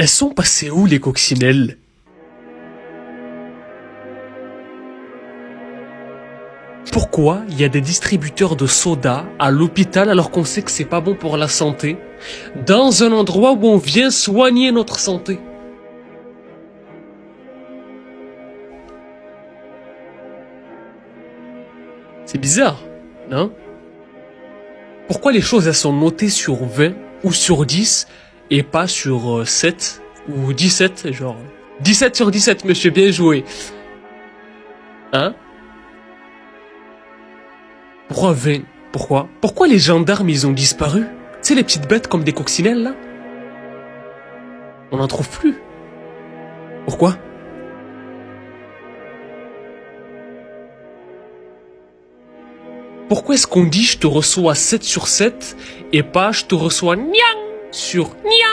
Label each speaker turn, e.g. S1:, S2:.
S1: Elles sont passées où les coccinelles? Pourquoi il y a des distributeurs de soda à l'hôpital alors qu'on sait que c'est pas bon pour la santé, dans un endroit où on vient soigner notre santé? C'est bizarre, non? Pourquoi les choses elles sont notées sur 20 ou sur 10 et pas sur 7 ou 17, genre 17 sur 17, monsieur, bien joué. Hein? Pourquoi 20? Pourquoi? Pourquoi les gendarmes ils ont disparu? Tu sais les petites bêtes comme des coccinelles là? On n'en trouve plus. Pourquoi? Pourquoi est-ce qu'on dit je te reçois 7 sur 7 et pas je te reçois niang sur niang?